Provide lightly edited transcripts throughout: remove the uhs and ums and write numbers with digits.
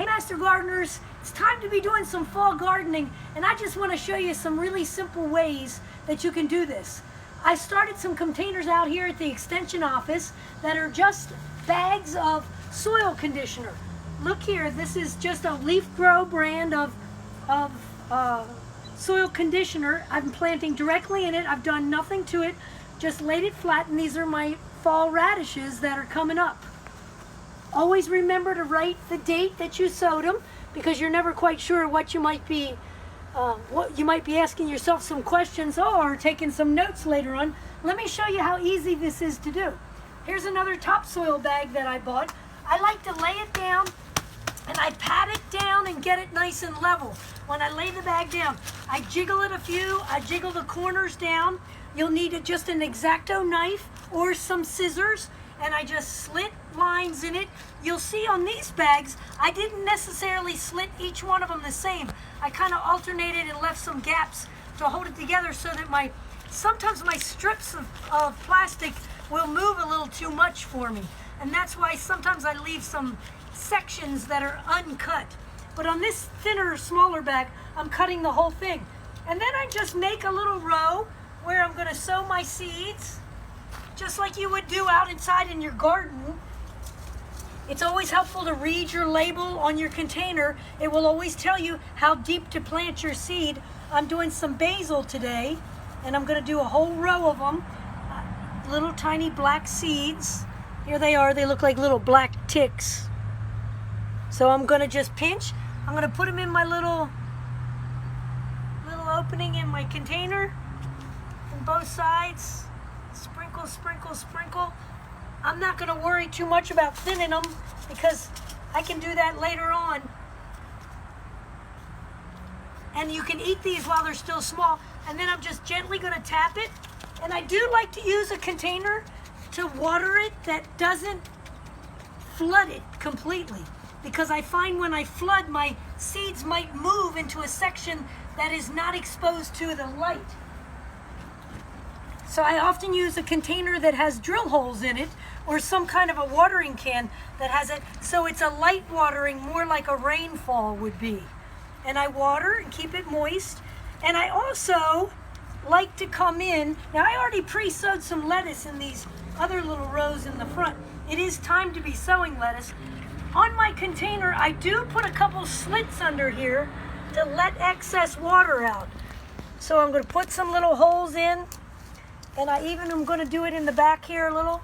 Hey Master Gardeners, it's time to be doing some fall gardening, and I just want to show you some really simple ways that you can do this. I started some containers out here at the extension office that are just bags of soil conditioner. Look here, this is just a Leaf Grow brand of soil conditioner. I'm planting directly in it. I've done nothing to it, just laid it flat, and these are my fall radishes that are coming up. Always remember to write the date that you sowed them, because you're never quite sure what you might be asking yourself some questions or taking some notes later on. Let me show you how easy this is to do. Here's another topsoil bag that I bought. I like to lay it down and I pat it down and get it nice and level. When I lay the bag down, I jiggle it a few, I jiggle the corners down. You'll need just an X-Acto knife or some scissors, and I just slit lines in it. You'll see on these bags, I didn't necessarily slit each one of them the same. I kind of alternated and left some gaps to hold it together so that sometimes my strips of plastic will move a little too much for me. And that's why sometimes I leave some sections that are uncut. But on this thinner, smaller bag, I'm cutting the whole thing. And then I just make a little row where I'm gonna sow my seeds, just like you would do out inside in your garden. It's always helpful to read your label on your container. It will always tell you how deep to plant your seed. I'm doing some basil today, and I'm gonna do a whole row of them. Little tiny black seeds. Here they are, they look like little black ticks. So I'm gonna just pinch. I'm gonna put them in my little opening in my container on both sides. Sprinkle, sprinkle, sprinkle. I'm not going to worry too much about thinning them because I can do that later on. And you can eat these while they're still small. And then I'm just gently going to tap it. And I do like to use a container to water it that doesn't flood it completely, because I find when I flood, my seeds might move into a section that is not exposed to the light. So I often use a container that has drill holes in it, or some kind of a watering can that has it, so it's a light watering, more like a rainfall would be. And I water and keep it moist. And I also like to come in, now I already pre-sowed some lettuce in these other little rows in the front. It is time to be sowing lettuce. On my container, I do put a couple slits under here to let excess water out. So I'm going to put some little holes in. And I even am going to do it in the back here a little.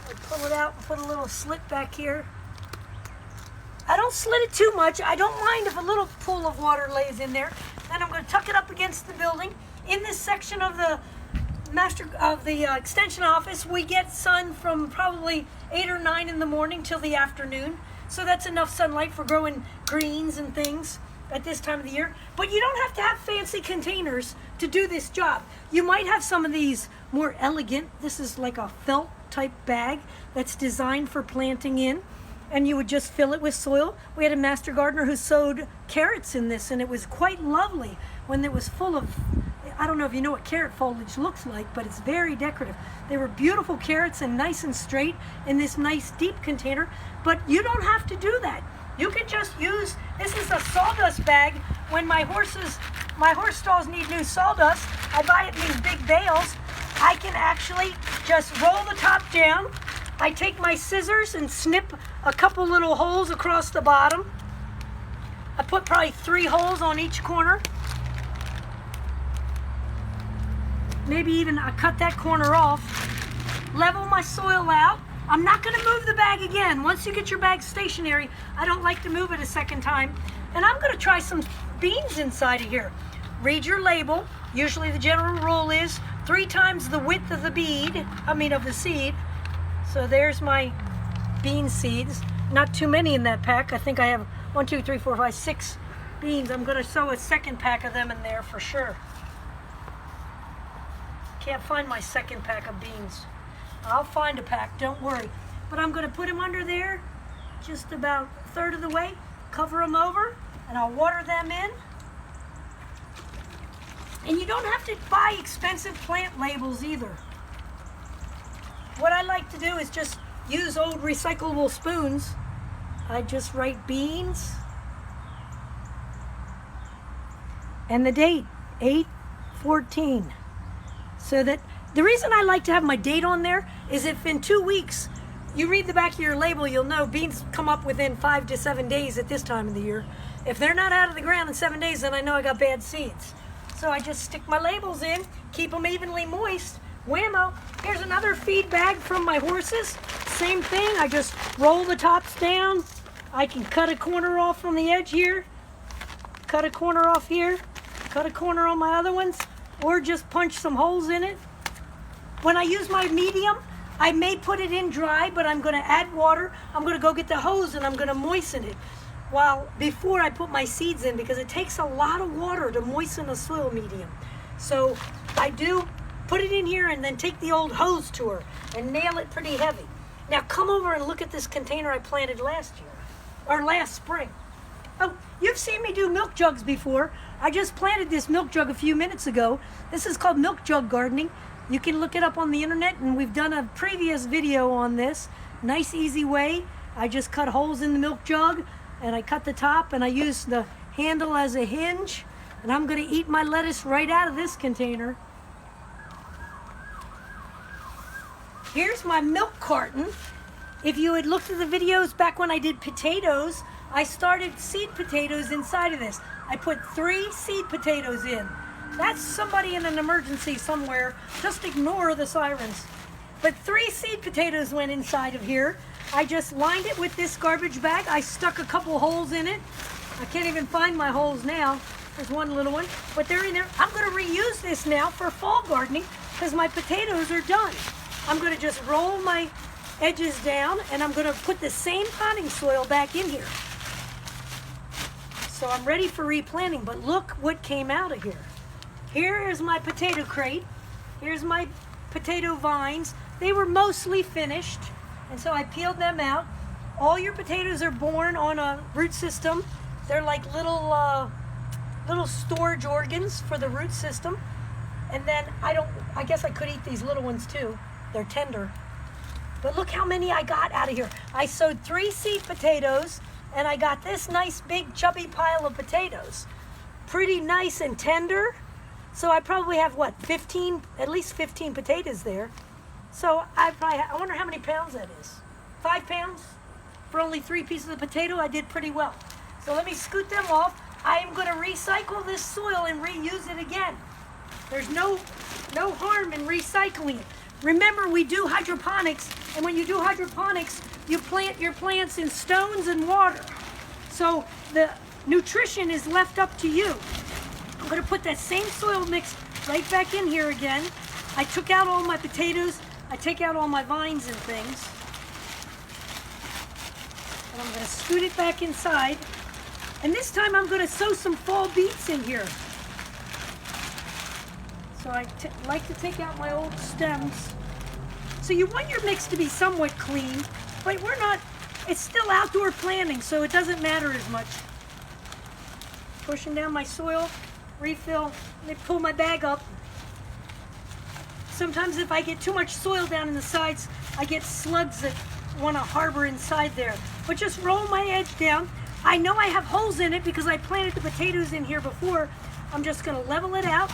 I pull it out and put a little slit back here. I don't slit it too much. I don't mind if a little pool of water lays in there. Then I'm going to tuck it up against the building. In this section of the extension office, we get sun from probably 8 or 9 in the morning till the afternoon. So that's enough sunlight for growing greens and things at this time of the year. But you don't have to have fancy containers to do this job. You might have some of these more elegant. This is like a felt type bag that's designed for planting in, and you would just fill it with soil. We had a master gardener who sowed carrots in this, and it was quite lovely when it was full of, I don't know if you know what carrot foliage looks like, but it's very decorative. They were beautiful carrots and nice and straight in this nice deep container, but you don't have to do that. You can just use, this is a sawdust bag. When my horse stalls need new sawdust, I buy it in these big bales. I can actually just roll the top down. I take my scissors and snip a couple little holes across the bottom. I put probably 3 holes on each corner. Maybe even I cut that corner off. Level my soil out. I'm not going to move the bag again. Once you get your bag stationary, I don't like to move it a second time. And I'm going to try some beans inside of here. Read your label. Usually the general rule is 3 times the width of the seed. So there's my bean seeds. Not too many in that pack. I think I have 1, 2, 3, 4, 5, 6 beans. I'm going to sow a second pack of them in there for sure. Can't find my second pack of beans. I'll find a pack, don't worry. But I'm going to put them under there just about a third of the way, cover them over, and I'll water them in. And you don't have to buy expensive plant labels either. What I like to do is just use old recyclable spoons I just write beans and the date, 8/14. So that the reason I like to have my date on there is if in 2 weeks you read the back of your label, you'll know beans come up within 5 to 7 days at this time of the year. If they're not out of the ground in 7 days, then I know I got bad seeds. So I just stick my labels in, keep them evenly moist. Whammo. Here's another feed bag from my horses. Same thing, I just roll the tops down. I can cut a corner off from the edge here, cut a corner off here, cut a corner on my other ones, or just punch some holes in it. When I use my medium, I may put it in dry, but I'm gonna add water. I'm gonna go get the hose and I'm gonna moisten it before I put my seeds in, because it takes a lot of water to moisten a soil medium. So I do put it in here and then take the old hose tour and nail it pretty heavy. Now come over and look at this container I planted last year, or last spring. Oh, you've seen me do milk jugs before. I just planted this milk jug a few minutes ago. This is called milk jug gardening. You can look it up on the internet, and we've done a previous video on this. Nice, easy way. I just cut holes in the milk jug, and I cut the top, and I use the handle as a hinge, and I'm gonna eat my lettuce right out of this container. Here's my milk carton. If you had looked at the videos back when I did potatoes, I started seed potatoes inside of this. I put 3 seed potatoes in. That's somebody in an emergency somewhere. Just ignore the sirens. But 3 seed potatoes went inside of here. I just lined it with this garbage bag. I stuck a couple holes in it. I can't even find my holes now. There's one little one, but they're in there. I'm gonna reuse this now for fall gardening because my potatoes are done. I'm gonna just roll my edges down and I'm gonna put the same potting soil back in here. So I'm ready for replanting, but look what came out of here. Here is my potato crate. Here's my potato vines. They were mostly finished, and so I peeled them out. All your potatoes are born on a root system. They're like little storage organs for the root system. And then I guess I could eat these little ones too. They're tender. But look how many I got out of here. I sowed 3 seed potatoes, and I got this nice big chubby pile of potatoes. Pretty nice and tender. So I probably have what, at least 15 potatoes there. So I wonder how many pounds that is. 5 pounds for only 3 pieces of potato. I did pretty well. So let me scoot them off. I am going to recycle this soil and reuse it again. There's no harm in recycling it. Remember, we do hydroponics, and when you do hydroponics, you plant your plants in stones and water. So the nutrition is left up to you. I'm going to put that same soil mix right back in here again. I took out all my potatoes. I take out all my vines and things. And I'm going to scoot it back inside. And this time I'm going to sow some fall beets in here. So I like to take out my old stems. So you want your mix to be somewhat clean, but it's still outdoor planting, so it doesn't matter as much. Pushing down my soil, refill, and then pull my bag up. Sometimes if I get too much soil down in the sides, I get slugs that want to harbor inside there. But just roll my edge down. I know I have holes in it because I planted the potatoes in here before. I'm just going to level it out.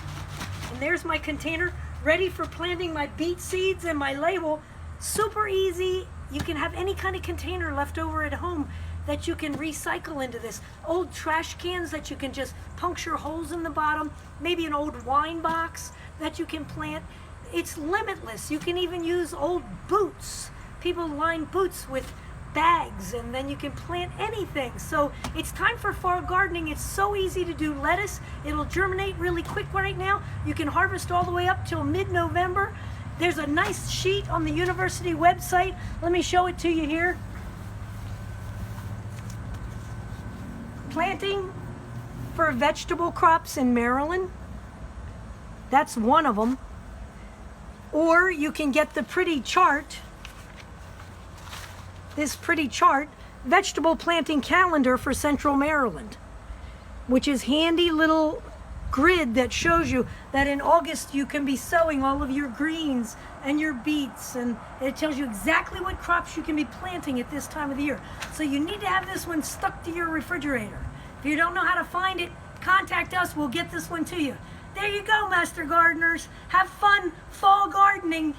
And there's my container ready for planting my beet seeds and my label. Super easy. You can have any kind of container left over at home that you can recycle into this. Old trash cans that you can just puncture holes in the bottom. Maybe an old wine box that you can plant. It's limitless. You can even use old boots. People line boots with bags, and then you can plant anything. So it's time for fall gardening. It's so easy to do lettuce. It'll germinate really quick right now. You can harvest all the way up till mid-November. There's a nice sheet on the university website. Let me show it to you here. Planting for vegetable crops in Maryland. That's one of them. Or you can get the pretty chart. This pretty chart, vegetable planting calendar for Central Maryland, which is handy little grid that shows you that in August you can be sowing all of your greens and your beets, and it tells you exactly what crops you can be planting at this time of the year. So you need to have this one stuck to your refrigerator. If you don't know how to find it, contact us, we'll get this one to you. There you go, Master Gardeners. Have fun fall gardening.